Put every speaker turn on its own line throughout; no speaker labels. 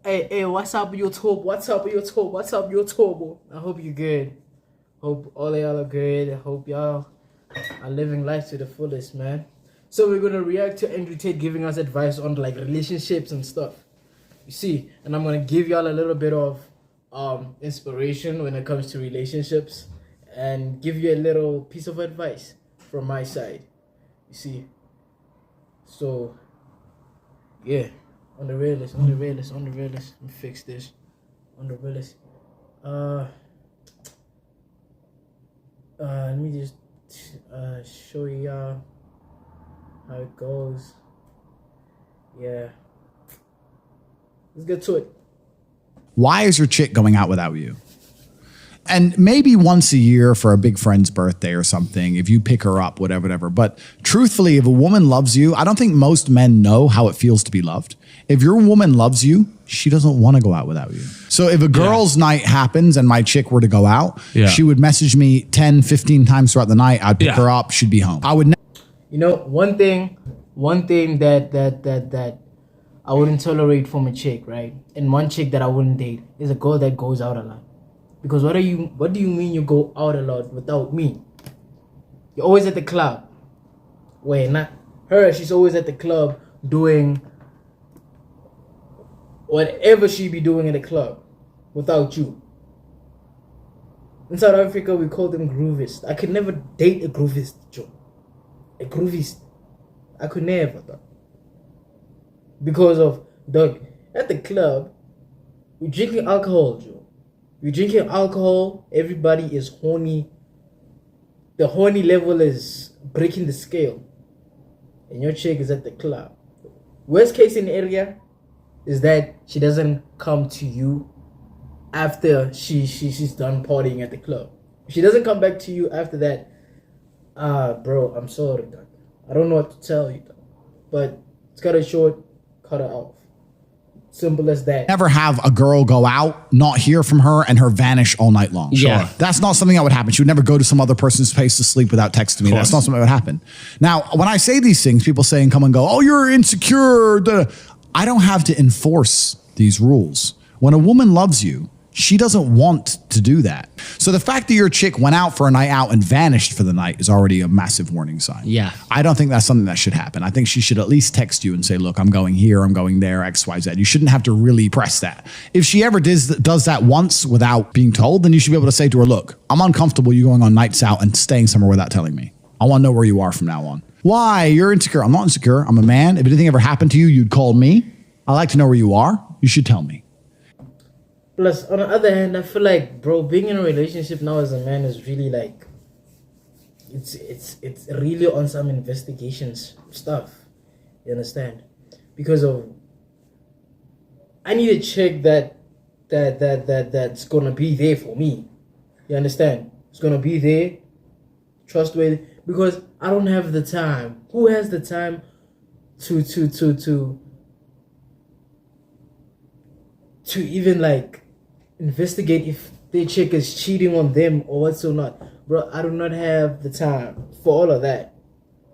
Hey, what's up with your tour? What's up with your tour? What's up with your tour, bro? I hope you're good. Hope all of y'all are good. I hope y'all are living life to the fullest, man. So we're gonna react to Andrew Tate giving us advice on like relationships and stuff. You see, and I'm gonna give y'all a little bit of inspiration when it comes to relationships and give you a little piece of advice from my side. You see. So yeah. On the realist. Let me fix this. On the realist. Let me just show y'all how it goes. Yeah. Let's get to it.
Why is your chick going out without you? And maybe once a year for a big friend's birthday or something, if you pick her up, whatever. But truthfully, if a woman loves you, I don't think most men know how it feels to be loved. If your woman loves you, she doesn't want to go out without you. So if a girl's night happens and my chick were to go out, she would message me 10, 15 times throughout the night. I'd pick her up. She'd be home. I would.
You know, one thing that I wouldn't tolerate from a chick, right? And one chick that I wouldn't date is a girl that goes out a lot. Because what do you mean you go out a lot without me? You're always at the club. Wait, not her. She's always at the club doing whatever she be doing in the club without you. In South Africa, we call them groovists. I could never date a groovist, Joe. A groovist. I could never, dog. Because of, dog, at the club, we're drinking alcohol, Joe. We're drinking alcohol, everybody is horny. The horny level is breaking the scale. And your chick is at the club. Worst case scenario is that she doesn't come to you after she's done partying at the club. If she doesn't come back to you after that, bro, I'm sorry, dog. I don't know what to tell you, dog. But it's cut her short, cut her off. Simple as that.
Never have a girl go out, not hear from her, and her vanish all night long.
Yeah.
That's not something that would happen. She would never go to some other person's place to sleep without texting me. That's not something that would happen. Now, when I say these things, people say and come and go, oh, you're insecure. I don't have to enforce these rules. When a woman loves you, she doesn't want to do that. So the fact that your chick went out for a night out and vanished for the night is already a massive warning sign.
Yeah.
I don't think that's something that should happen. I think she should at least text you and say, look, I'm going here, I'm going there, X, Y, Z. You shouldn't have to really press that. If she ever does that once without being told, then you should be able to say to her, look, I'm uncomfortable you going on nights out and staying somewhere without telling me. I want to know where you are from now on. Why? You're insecure. I'm not insecure. I'm a man. If anything ever happened to you, you'd call me. I like to know where you are. You should tell me.
Plus, on the other hand, I feel like, bro, being in a relationship now as a man is really like, it's really on some investigations stuff. You understand? Because of, I need a chick that's gonna be there for me. You understand? It's gonna be there, trustworthy. Because I don't have the time. Who has the time to even like investigate if their chick is cheating on them or what's or not? Bro, I do not have the time for all of that.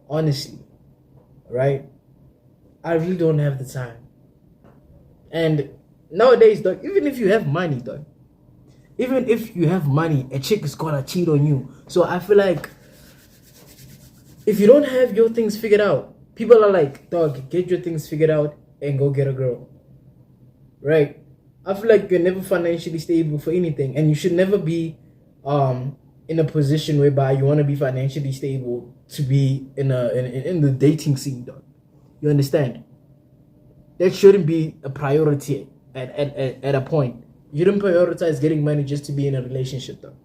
Honestly. Right? I really don't have the time. And nowadays, dog, even if you have money, dog, even if you have money, a chick is gonna cheat on you. So I feel like if you don't have your things figured out, people are like, dog, get your things figured out and go get a girl. Right? I feel like you're never financially stable for anything, and you should never be in a position whereby you want to be financially stable to be in the dating scene, dog. You understand? That shouldn't be a priority at a point. You don't prioritize getting money just to be in a relationship, though.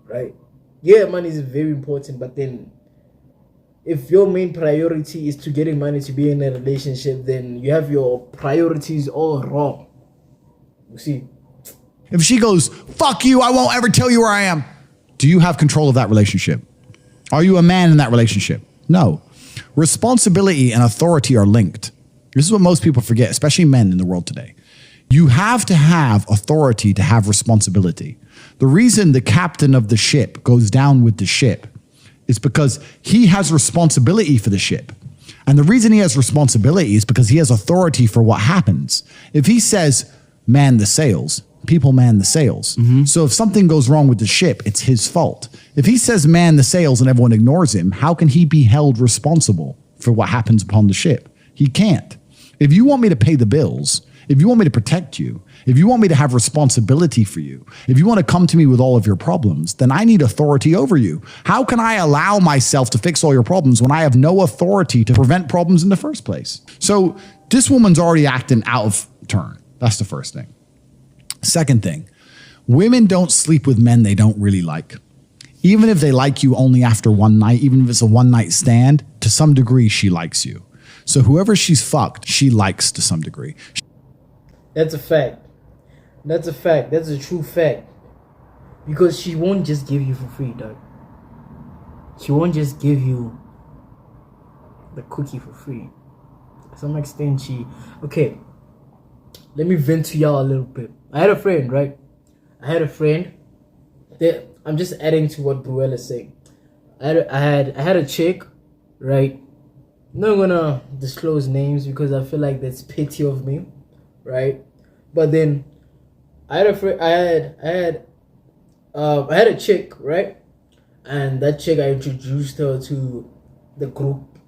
Right? Yeah, money is very important, but then if your main priority is to getting money to be in a relationship, then you have your priorities all wrong. You see?
If she goes, fuck you, I won't ever tell you where I am. Do you have control of that relationship? Are you a man in that relationship? No. Responsibility and authority are linked. This is what most people forget, especially men in the world today. You have to have authority to have responsibility. The reason the captain of the ship goes down with the ship is because he has responsibility for the ship. And the reason he has responsibility is because he has authority for what happens. If he says, man the sails. People man the sails. So if something goes wrong with the ship, it's his fault. If he says man the sails and everyone ignores him, how can he be held responsible for what happens upon the ship? He can't. If you want me to pay the bills, if you want me to protect you, if you want me to have responsibility for you, if you want to come to me with all of your problems, then I need authority over you. How can I allow myself to fix all your problems when I have no authority to prevent problems in the first place? So this woman's already acting out of turn. That's the first thing. Second thing, women don't sleep with men they don't really like. Even if they like you only after one night, even if it's a one-night stand, to some degree, she likes you. So whoever she's fucked, she likes to some degree.
That's a fact. That's a fact. That's a true fact. Because she won't just give you for free, dog. She won't just give you the cookie for free. To some extent, okay, let me vent to y'all a little bit. I had a friend, right? I'm just adding to what Bruel is saying. I had a chick, right? I'm not gonna disclose names because I feel like that's petty of me, right? But then I had a friend. I had a chick, right? And that chick, I introduced her to the group,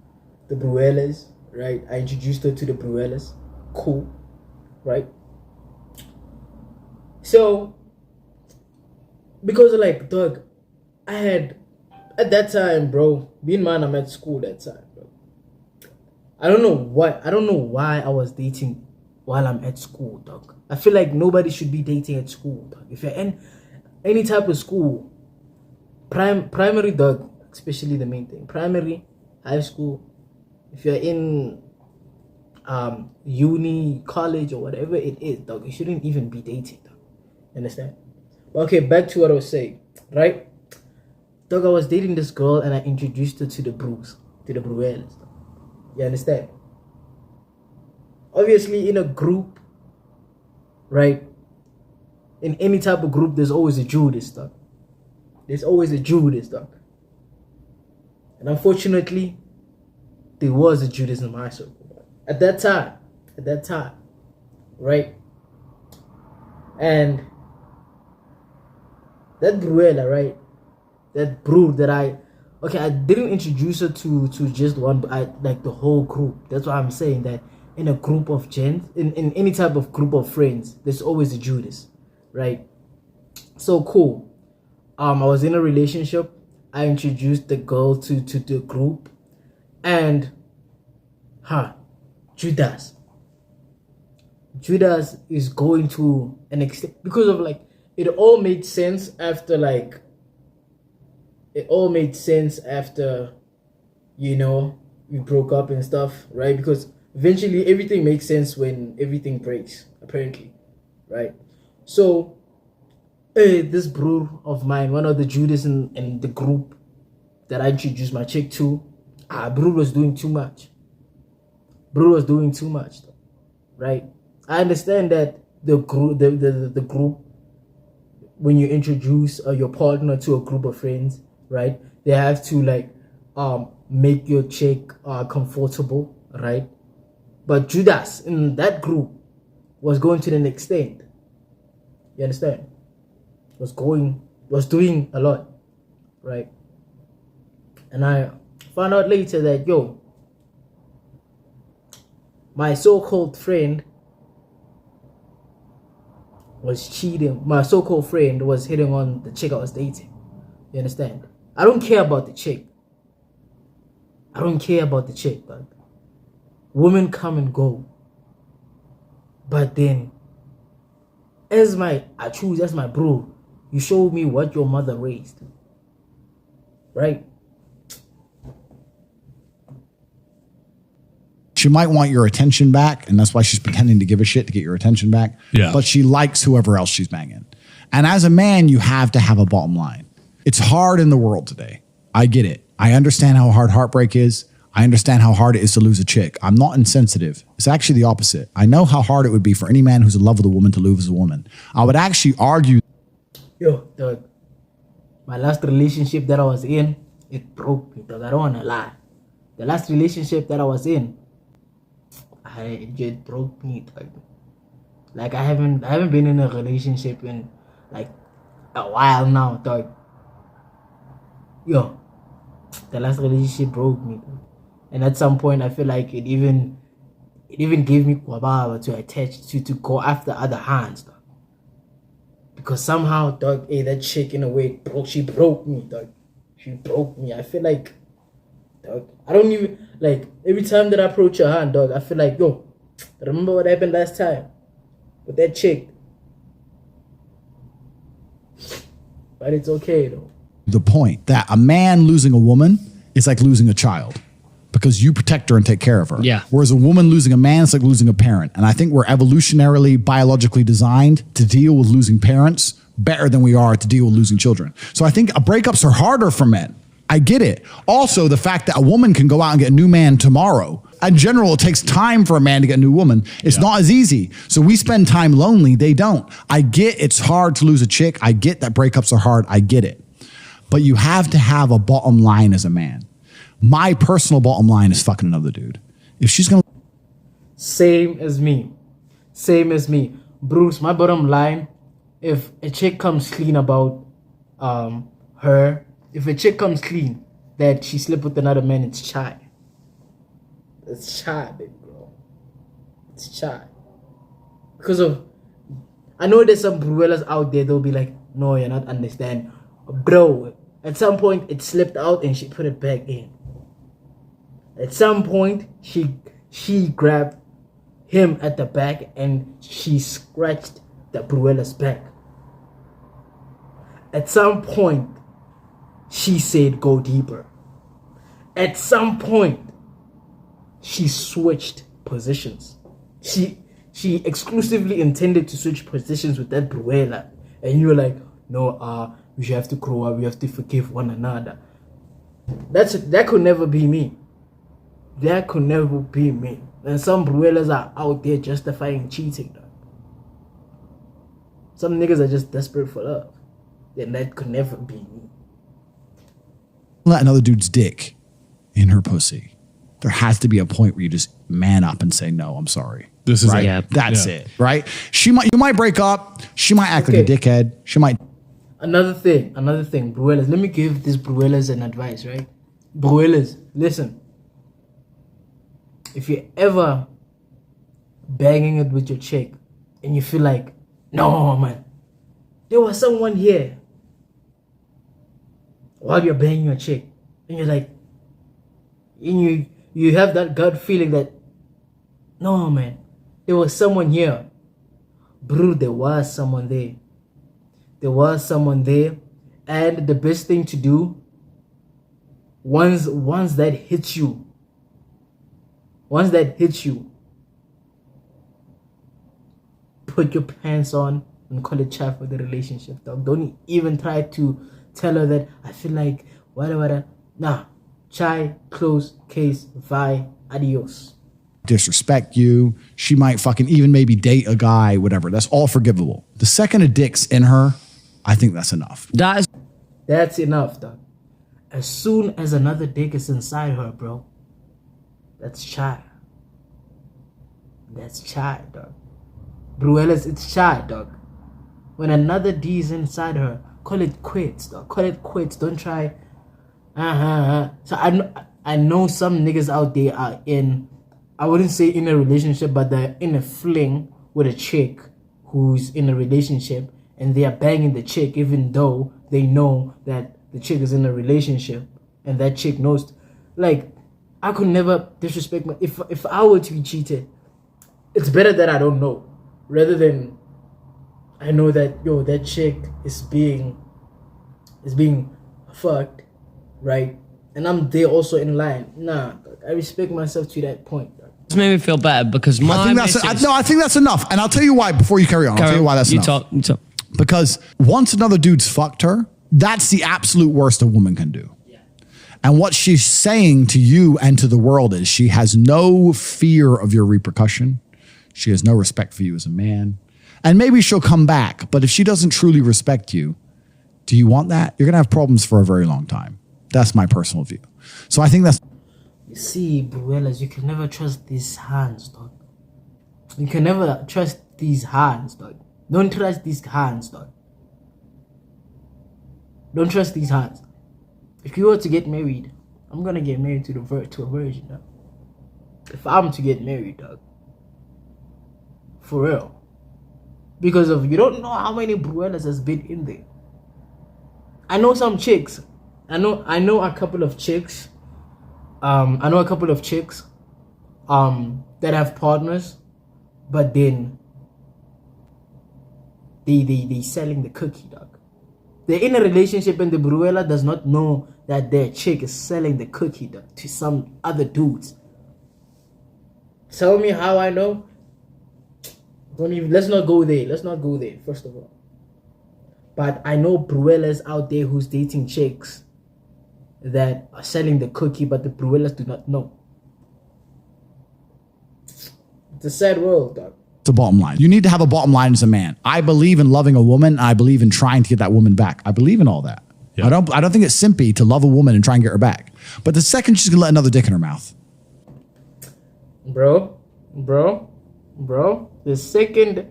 the Bruelas, right? I introduced her to the Bruelas. Cool, right? So, because like, dog, I had, at that time, bro, being man, I'm at school that time, bro. I don't know why I was dating while I'm at school, dog. I feel like nobody should be dating at school, dog. If you're in any type of school, primary, dog, especially the main thing, primary, high school, if you're in uni, college, or whatever it is, dog, you shouldn't even be dating, dog. Understand? Okay, back to what I was saying, right? Dog, I was dating this girl and I introduced her to the Bruels, to the Bruels. You understand? Obviously, in a group, right? In any type of group, there's always a Judas, dog. There's always a Judas, dog. And unfortunately, there was a Judas in my circle. At that time, right? And that Bruella, right? That brew that I didn't introduce her to just one, but I like the whole group. That's why I'm saying that in a group of gents, in any type of group of friends, there's always a Judas, right? So cool. I was in a relationship. I introduced the girl to the group, and Judas is going to an extent because of like it all made sense after you know, we broke up and stuff, right? Because eventually everything makes sense when everything breaks, apparently, right? So this bro of mine, one of the Judas in the group that I introduced my chick to, bro was doing too much, right? I understand that the group, when you introduce your partner to a group of friends, right, they have to like make your chick comfortable, right? But Judas in that group was going to the next extent. You understand? Was doing a lot, right? And I found out later that my so-called friend was cheating. My so-called friend was hitting on the chick I was dating. You understand? I don't care about the chick. But women come and go. But then, I choose as my bro, you show me what your mother raised. Right?
She might want your attention back, and that's why she's pretending to give a shit to get your attention back.
Yeah.
But she likes whoever else she's banging. And as a man, you have to have a bottom line. It's hard in the world today. I get it. I understand how hard heartbreak is. I understand how hard it is to lose a chick. I'm not insensitive. It's actually the opposite. I know how hard it would be for any man who's in love with a woman to lose a woman. I would actually argue.
Dog. My last relationship that I was in, it broke me, dog. I don't want to lie. The last relationship that I was in, it just broke me, dog. Like I haven't been in a relationship in like a while now, dog. Yo, the last relationship broke me, dog. And at some point I feel like it even gave me kwababa to attach to go after other hands, dog. Because somehow, dog, hey, that chick in a way she broke me, dog. She broke me. I feel like, dog, I don't even like every time that I approach her hand, dog, I feel like, yo, remember what happened last time with that chick? But it's okay though.
The point that a man losing a woman is like losing a child because you protect her and take care of her.
Yeah.
Whereas a woman losing a man is like losing a parent. And I think we're evolutionarily, biologically designed to deal with losing parents better than we are to deal with losing children. So I think breakups are harder for men. I get it. Also, the fact that a woman can go out and get a new man tomorrow. In general, it takes time for a man to get a new woman. It's not as easy. So we spend time lonely. They don't. I get it's hard to lose a chick. I get that breakups are hard. I get it. But you have to have a bottom line as a man. My personal bottom line is fucking another dude. If she's going to...
Same as me. Bruce, my bottom line, if a chick comes clean about her, if a chick comes clean that she slept with another man, it's chai. It's chai, big bro. It's chai. Because of, I know there's some bruellas out there, they'll be like, no, you're not understanding. Bro, at some point it slipped out and she put it back in. At some point, she grabbed him at the back and she scratched the bruella's back. At some point, she said go deeper. At some point, she switched positions. She exclusively intended to switch positions with that bruella. And you were like, no, we have to grow up, we have to forgive one another. That could never be me. That could never be me. And some bruellas are out there justifying cheating. Some niggas are just desperate for love. And that could never be me.
let another dude's dick in her pussy. There has to be a point where you just man up and say, no, I'm sorry.
This is
right.
it.
That's it. Right. You might break up. She might act like a dickhead. She might.
Another thing, Bruellas. Let me give these Bruellas an advice, right? Bruellas, listen. If you're ever banging it with your chick and you feel like, no, man, there was someone here while you're banging your chick, and you're like, and you have that gut feeling that, no, man, there was someone here. Bro, there was someone there. There was someone there. And the best thing to do, once that hits you, put your pants on and call it chat for the relationship, dog. Don't even try to tell her that I feel like whatever. Nah. Chai, close, case, bye, adios.
Disrespect you. She might fucking even maybe date a guy, whatever. That's all forgivable. The second a dick's in her, I think that's enough.
That's enough, dog. As soon as another dick is inside her, bro, that's chai. That's chai, dog. Bruellas, it's chai, dog. When another D is inside her, call it quits, dog. Call it quits. Don't try. So I know some niggas out there are in, I wouldn't say in a relationship, but they're in a fling with a chick who's in a relationship, and they are banging the chick even though they know that the chick is in a relationship, and that chick knows. Like, I could never disrespect my, if I were to be cheated, it's better that I don't know rather than I know that, yo, that chick is being fucked, right? And I'm there also in line. Nah, I respect myself to that point.
This made me feel better because
I think that's enough. And I'll tell you why before you carry on. I'll tell you why that's enough.
You talk.
Because once another dude's fucked her, that's the absolute worst a woman can do. Yeah. And what she's saying to you and to the world is she has no fear of your repercussion. She has no respect for you as a man. And maybe she'll come back. But if she doesn't truly respect you, do you want that? You're going to have problems for a very long time. That's my personal view. So I think that's...
You see, Bruellas, you can never trust these hands, dog. You can never trust these hands, dog. Don't trust these hands, dog. Don't trust these hands. If you were to get married, I'm gonna get married to a virgin, dog. If I'm to get married, dog. For real. Because of you don't know how many Bruellas has been in there. I know some chicks. I know a couple of chicks. That have partners, but then they selling the cookie, dog. They're in a relationship and the Bruella does not know that their chick is selling the cookie, dog, to some other dudes. Tell me how I know. Let's not go there. First of all. But I know Bruellas out there who's dating chicks that are selling the cookie, but the Bruellas do not know. It's a sad world, dog.
It's a bottom line. You need to have a bottom line as a man. I believe in loving a woman. I believe in trying to get that woman back. I believe in all that. Yeah. I don't think it's simpy to love a woman and try and get her back. But the second she's gonna let another dick in her mouth,
bro, the second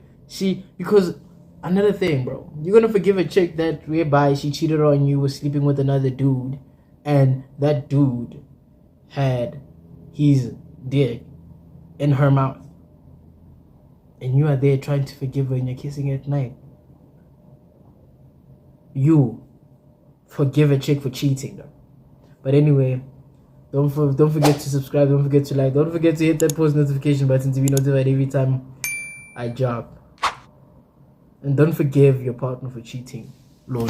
because another thing, bro, you're gonna forgive a chick that whereby she cheated on you, was sleeping with another dude, and that dude had his dick in her mouth, and you are there trying to forgive her and you're kissing her at night. You forgive a chick for cheating, though. But anyway, don't forget to subscribe, don't forget to like, don't forget to hit that post notification button to be notified every time I drop. And don't forgive your partner for cheating, Lord.